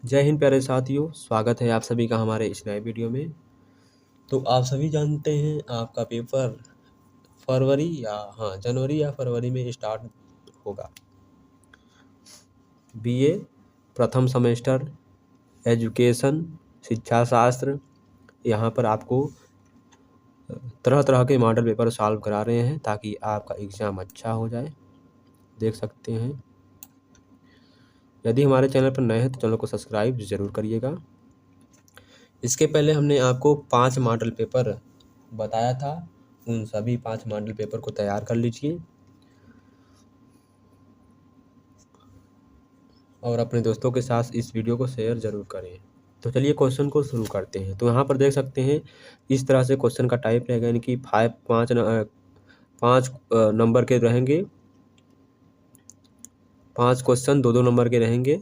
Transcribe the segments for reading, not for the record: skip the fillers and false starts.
जय हिंद प्यारे साथियों, स्वागत है आप सभी का हमारे इस नए वीडियो में। तो आप सभी जानते हैं आपका पेपर जनवरी या फरवरी में स्टार्ट होगा। बीए प्रथम सेमेस्टर एजुकेशन शिक्षा शास्त्र। यहाँ पर आपको तरह तरह के मॉडल पेपर सॉल्व करा रहे हैं ताकि आपका एग्ज़ाम अच्छा हो जाए। देख सकते हैं। यदि हमारे चैनल पर नए हैं तो चैनल को सब्सक्राइब ज़रूर करिएगा। इसके पहले हमने आपको 5 मॉडल पेपर बताया था, उन सभी 5 मॉडल पेपर को तैयार कर लीजिए और अपने दोस्तों के साथ इस वीडियो को शेयर ज़रूर करें। तो चलिए क्वेश्चन को शुरू करते हैं। तो यहाँ पर देख सकते हैं इस तरह से क्वेश्चन का टाइप रहेगा, यानी कि 5 नंबर के रहेंगे। 5 क्वेश्चन 2-2 नंबर के रहेंगे।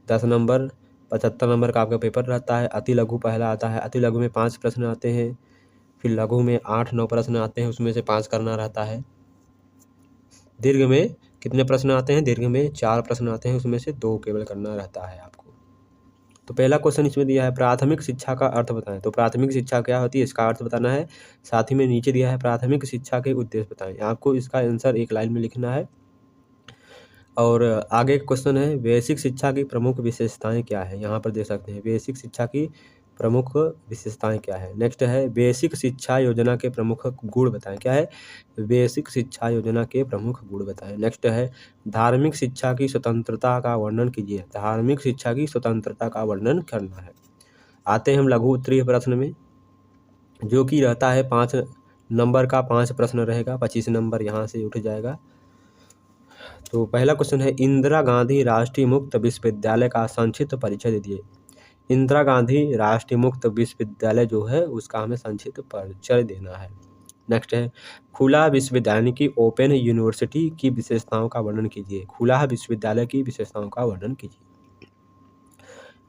10 नंबर 75 नंबर का आपका पेपर रहता है। अति लघु पहला आता है। अति लघु में 5 प्रश्न आते हैं, फिर लघु में 8-9 प्रश्न आते हैं, उसमें से 5 करना रहता है। दीर्घ में कितने प्रश्न आते हैं? दीर्घ में 4 प्रश्न आते हैं, उसमें से 2 केवल करना रहता है आपको। तो पहला क्वेश्चन इसमें दिया है, प्राथमिक शिक्षा का अर्थ बताएं। तो प्राथमिक शिक्षा क्या होती है, इसका अर्थ बताना है। साथ ही में नीचे दिया है प्राथमिक शिक्षा के उद्देश्य बताएं। आपको इसका आंसर एक लाइन में लिखना है। और आगे क्वेश्चन है, बेसिक शिक्षा की प्रमुख विशेषताएं क्या है। यहाँ पर देख सकते हैं बेसिक शिक्षा की प्रमुख विशेषताएं क्या है। नेक्स्ट है, बेसिक शिक्षा योजना के प्रमुख गुण बताएं। क्या है? बेसिक शिक्षा योजना के प्रमुख गुण बताएं। नेक्स्ट है, धार्मिक शिक्षा की स्वतंत्रता का वर्णन कीजिए। धार्मिक शिक्षा की स्वतंत्रता का वर्णन करना है। आते हैं हम लघु उत्तरीय प्रश्न में, जो कि रहता है 5 नंबर का। 5 प्रश्न रहेगा, 25 नंबर यहाँ से उठ जाएगा। तो पहला क्वेश्चन है, इंदिरा गांधी राष्ट्रीय मुक्त विश्वविद्यालय का संक्षिप्त परिचय दे दिए। इंदिरा गांधी राष्ट्रीय मुक्त विश्वविद्यालय जो है उसका हमें संक्षिप्त परिचय देना है। नेक्स्ट है, खुला विश्वविद्यालय की ओपन यूनिवर्सिटी की विशेषताओं का वर्णन कीजिए। खुला विश्वविद्यालय की विशेषताओं का वर्णन कीजिए।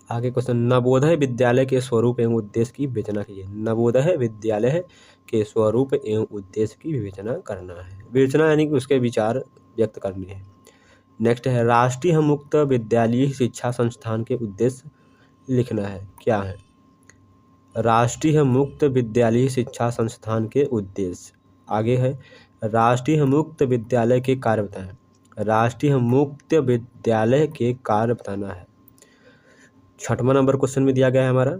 आगे क्वेश्चन, नवोदय विद्यालय के स्वरूप एवं उद्देश्य की विवेचना कीजिए। नवोदय विद्यालय के स्वरूप एवं उद्देश्य की विवेचना करना है। विवेचना यानी कि उसके विचार व्यक्त करने हैं। नेक्स्ट है, राष्ट्रीय मुक्त विद्यालयी शिक्षा संस्थान के उद्देश्य लिखना है। क्या है? राष्ट्रीय मुक्त विद्यालयी शिक्षा संस्थान के उद्देश्य। आगे है, राष्ट्रीय मुक्त विद्यालय के कार्य बताएं। राष्ट्रीय मुक्त विद्यालय के कार्य बताना है। 6वां नंबर क्वेश्चन में दिया गया है हमारा,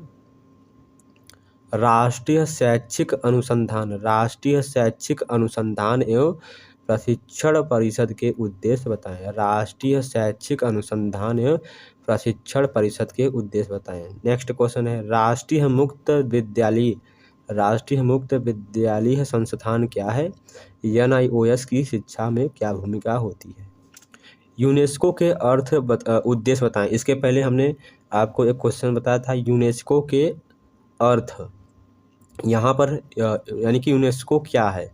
राष्ट्रीय शैक्षिक अनुसंधान एवं प्रशिक्षण परिषद के उद्देश्य बताएं। राष्ट्रीय शैक्षिक अनुसंधान एवं प्रशिक्षण परिषद के उद्देश्य बताएं। नेक्स्ट क्वेश्चन है, राष्ट्रीय मुक्त विद्यालय संस्थान क्या है। NIOS की शिक्षा में क्या भूमिका होती है। यूनेस्को के उद्देश्य बताएं। इसके पहले हमने आपको एक क्वेश्चन बताया था यूनेस्को के अर्थ। यहाँ पर यानी कि यूनेस्को क्या है,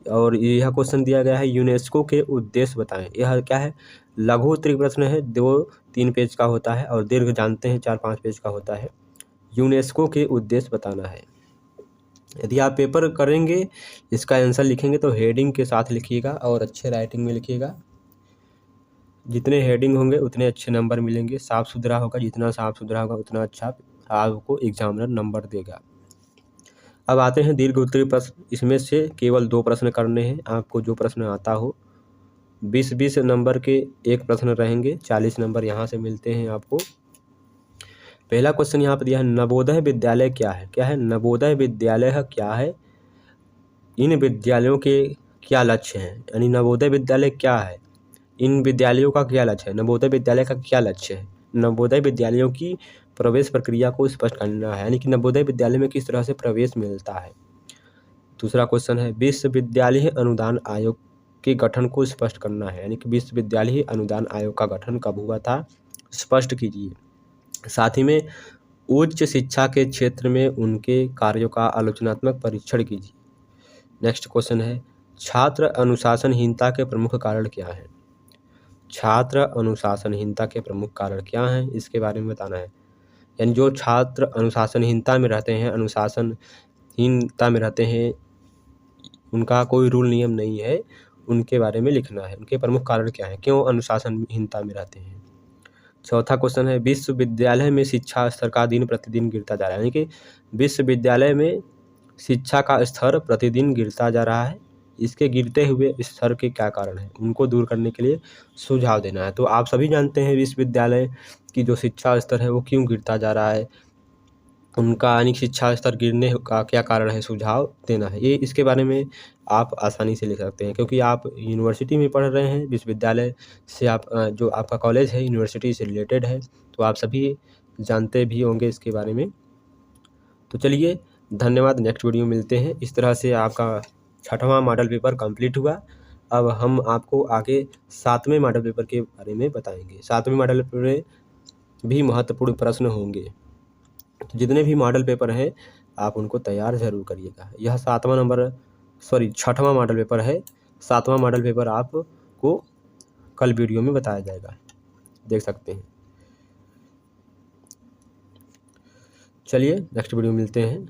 और यह क्वेश्चन दिया गया है यूनेस्को के उद्देश्य बताएं। यह क्या है? लघु उत्तरीय प्रश्न है, 2-3 पेज का होता है, और दीर्घ जानते हैं 4-5 पेज का होता है। यूनेस्को के उद्देश्य बताना है। यदि आप पेपर करेंगे, इसका आंसर लिखेंगे तो हेडिंग के साथ लिखिएगा और अच्छे राइटिंग में लिखिएगा। जितने हेडिंग होंगे उतने अच्छे नंबर मिलेंगे। साफ़ सुथरा होगा, जितना साफ़ सुथरा होगा उतना अच्छा आपको एग्जामिनर नंबर देगा। अब आते हैं दीर्घ उत्तरीय प्रश्न। इसमें से केवल 2 प्रश्न करने हैं। आपको जो प्रश्न आता हो, 20-20 नंबर के 1 प्रश्न रहेंगे। 40 नंबर यहाँ से मिलते हैं आपको। पहला क्वेश्चन यहाँ पर दिया है, नवोदय विद्यालय क्या है। क्या है? नवोदय विद्यालय क्या है, इन विद्यालयों के क्या लक्ष्य हैं। यानी नवोदय विद्यालय क्या है, इन विद्यालयों का क्या लक्ष्य है। नवोदय विद्यालय का क्या लक्ष्य है। नवोदय विद्यालयों की प्रवेश प्रक्रिया को स्पष्ट करना है, यानी कि नवोदय विद्यालय में किस तरह से प्रवेश मिलता है। दूसरा क्वेश्चन है, विश्वविद्यालय अनुदान आयोग के गठन को स्पष्ट करना है, यानी कि विश्वविद्यालय अनुदान आयोग का गठन कब हुआ था, स्पष्ट कीजिए। साथ ही में उच्च शिक्षा के क्षेत्र में उनके कार्यों का आलोचनात्मक परीक्षण कीजिए। नेक्स्ट क्वेश्चन है, छात्र अनुशासनहीनता के प्रमुख कारण क्या है। छात्र अनुशासनहीनता के प्रमुख कारण क्या हैं, इसके बारे में बताना है। यानी जो छात्र अनुशासनहीनता में रहते हैं, उनका कोई रूल नियम नहीं है, उनके बारे में लिखना है। उनके प्रमुख कारण क्या है, क्यों अनुशासनहीनता में रहते हैं। चौथा क्वेश्चन है, विश्वविद्यालय में शिक्षा स्तर का दिन प्रतिदिन गिरता जा रहा है, यानी कि विश्वविद्यालय में शिक्षा का स्तर प्रतिदिन गिरता जा रहा है। इसके गिरते हुए स्तर के क्या कारण हैं, उनको दूर करने के लिए सुझाव देना है। तो आप सभी जानते हैं विश्वविद्यालय की जो शिक्षा स्तर है वो क्यों गिरता जा रहा है, उनका यानी शिक्षा स्तर गिरने का क्या कारण है, सुझाव देना है। ये इसके बारे में आप आसानी से लिख सकते हैं, क्योंकि आप यूनिवर्सिटी में पढ़ रहे हैं, विश्वविद्यालय से आप जो आपका कॉलेज है यूनिवर्सिटी से रिलेटेड है, तो आप सभी जानते भी होंगे इसके बारे में। तो चलिए धन्यवाद, नेक्स्ट वीडियो में मिलते हैं। इस तरह से आपका 6वां मॉडल पेपर कंप्लीट हुआ। अब हम आपको आगे 7वें मॉडल पेपर के बारे में बताएंगे। 7वें मॉडल पेपर में भी महत्वपूर्ण प्रश्न होंगे, तो जितने भी मॉडल पेपर हैं आप उनको तैयार ज़रूर करिएगा। यह 6वां मॉडल पेपर है। 7वां मॉडल पेपर आपको कल वीडियो में बताया जाएगा, देख सकते हैं। चलिए नेक्स्ट वीडियो में मिलते हैं।